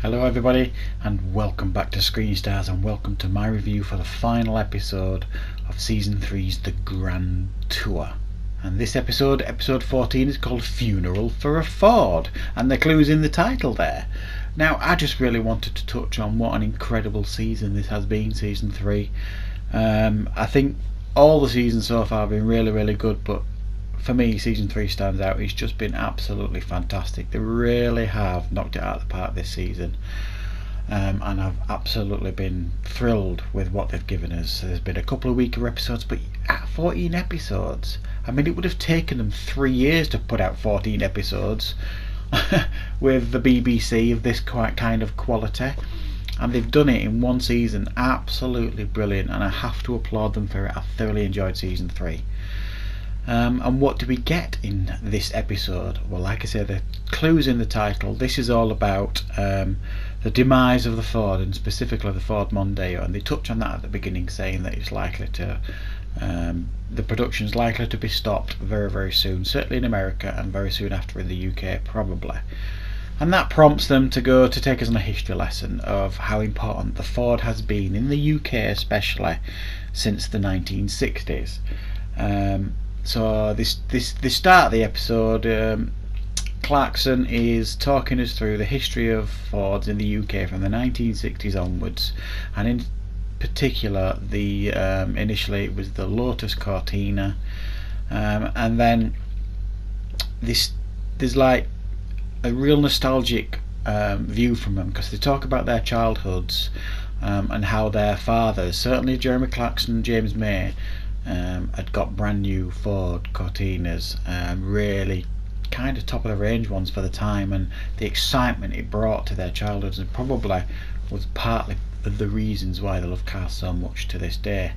Hello everybody, and welcome back to Screen Stars, and welcome to my review for the final episode of Season 3's The Grand Tour. And this episode, episode 14, is called Funeral for a Ford, and the clue's in the title there. Now, I just really wanted to touch on what an incredible season this has been, Season 3. I think all the seasons so far have been really good, but for me, Season 3 stands out. It's just been absolutely fantastic. They really have knocked it out of the park this season. And I've absolutely been thrilled with what they've given us. There's been a couple of weaker episodes, but at 14 episodes, I mean, it would have taken them 3 years to put out 14 episodes with the BBC of this kind of quality. And they've done it in one season. Absolutely brilliant, and I have to applaud them for it. I thoroughly enjoyed Season 3. And what do we get in this episode? Well, like I said, the clue's in the title. This is all about the demise of the Ford, and specifically the Ford Mondeo, and they touch on that at the beginning, saying that it's likely to the production's likely to be stopped very soon, certainly in America, and very soon after in the UK probably. And that prompts them to go to take us on a history lesson of how important the Ford has been in the UK, especially since the 1960s. So this start of the episode, Clarkson is talking us through the history of Fords in the UK from the 1960s onwards, and in particular the initially it was the Lotus Cortina, and then there's like a real nostalgic view from them, because they talk about their childhoods and how their fathers, certainly Jeremy Clarkson and James May, had got brand new Ford Cortinas, really kind of top of the range ones for the time, and the excitement it brought to their childhoods, and probably was partly the reasons why they love cars so much to this day.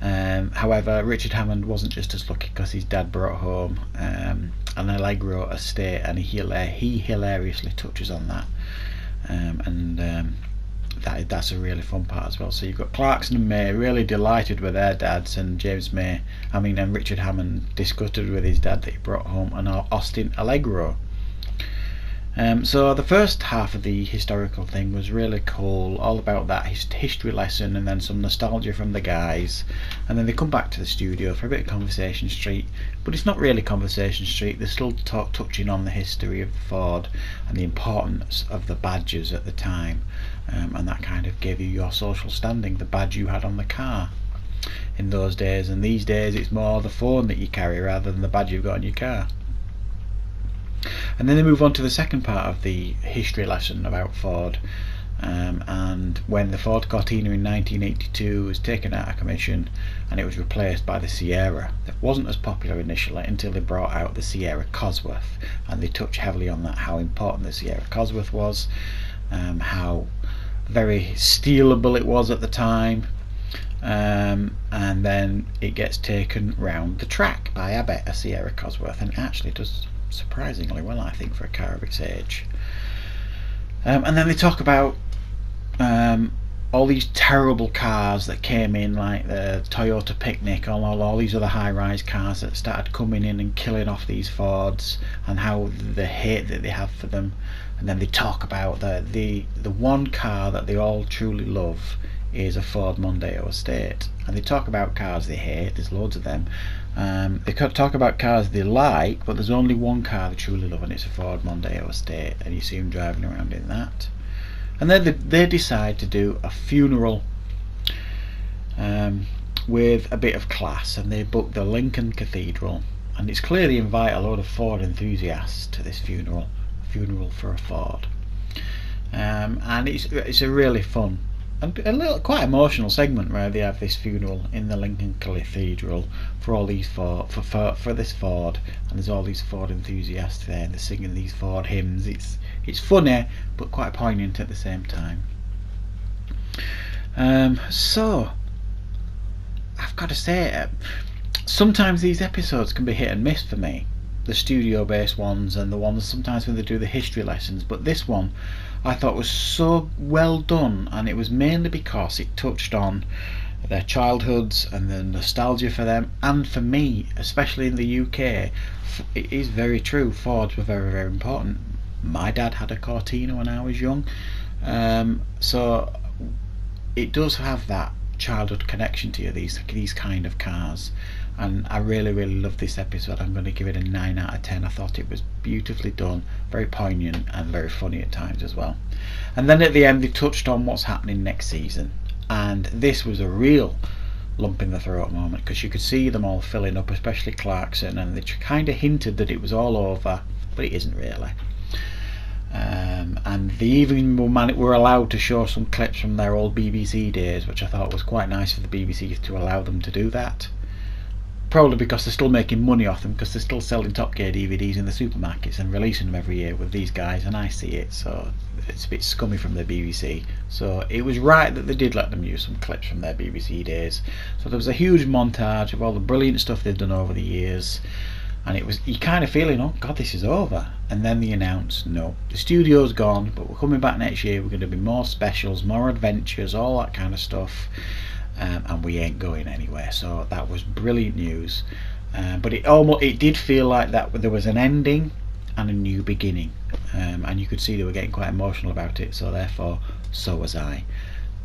However, Richard Hammond wasn't just as lucky, because his dad brought home an Allegro estate, and he hilariously touches on that, that's a really fun part as well. So you've got Clarkson and May really delighted with their dads, and and Richard Hammond disgusted with his dad that he brought home an Austin Allegro. So the first half of the historical thing was really cool, all about that history lesson, and then some nostalgia from the guys, and then they come back to the studio for a bit of Conversation Street, but it's not really Conversation Street. They're still touching on the history of Ford and the importance of the badges at the time, and that kind of gave you your social standing, the badge you had on the car in those days, and these days it's more the phone that you carry rather than the badge you've got on your car. And then they move on to the second part of the history lesson about Ford, and when the Ford Cortina in 1982 was taken out of commission and it was replaced by the Sierra, that wasn't as popular initially until they brought out the Sierra Cosworth, and they touch heavily on that, how important the Sierra Cosworth was, how very stealable it was at the time, and then it gets taken round the track by a Sierra Cosworth, and it actually does surprisingly well, I think, for a car of its age. And then they talk about all these terrible cars that came in, like the Toyota Picnic, all these other high-rise cars that started coming in and killing off these Fords, and how the hate that they have for them. And then they talk about the one car that they all truly love is a Ford Mondeo estate, and they talk about cars they hate. There's loads of them. They talk about cars they like, but there's only one car they truly love, and it's a Ford Mondeo estate, and you see them driving around in that. And then they decide to do a funeral with a bit of class, and they book the Lincoln Cathedral, and it's clear they invite a load of Ford enthusiasts to this funeral for a Ford, and it's a really fun and quite emotional segment where they have this funeral in the Lincoln Cathedral for all these for this Ford, and there's all these Ford enthusiasts there, and they're singing these Ford hymns. It's funny but quite poignant at the same time. So I've got to say, sometimes these episodes can be hit and miss for me, the studio based ones and the ones sometimes when they do the history lessons, but this one I thought was so well done, and it was mainly because it touched on their childhoods and the nostalgia for them, and for me, especially in the UK, it is very true, Fords were very important. My dad had a Cortina when I was young, So it does have that childhood connection to you, these kind of cars, and I really love this episode. I'm going to give it a 9 out of 10. I thought it was beautifully done, very poignant and very funny at times as well. And then at the end they touched on what's happening next season, and this was a real lump in the throat moment, because you could see them all filling up, especially Clarkson, and they kind of hinted that it was all over, but it isn't really. And they even were allowed to show some clips from their old BBC days, which I thought was quite nice for the BBC to allow them to do that. Probably because they're still making money off them, because they're still selling Top Gear DVDs in the supermarkets and releasing them every year with these guys, and I see it, so it's a bit scummy from the BBC. So it was right that they did let them use some clips from their BBC days. So there was a huge montage of all the brilliant stuff they've done over the years, and it was, you kind of feeling, oh god, this is over. And then they announced, no, the studio's gone, but we're coming back next year, we're going to be more specials, more adventures, all that kind of stuff, and we ain't going anywhere. So that was brilliant news. But it did feel like that there was an ending and a new beginning, and you could see they were getting quite emotional about it, so therefore so was I.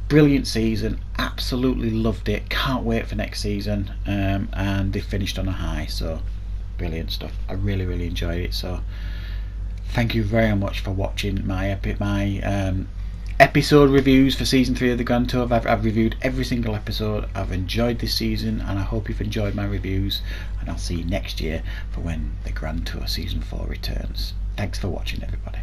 Brilliant season, absolutely loved it, can't wait for next season, and they finished on a high, so brilliant stuff. I really enjoyed it. So thank you very much for watching my episode reviews for season 3 of the Grand Tour. I've reviewed every single episode. I've enjoyed this season, and I hope you've enjoyed my reviews, and I'll see you next year for when the Grand Tour season 4 returns. Thanks for watching, everybody.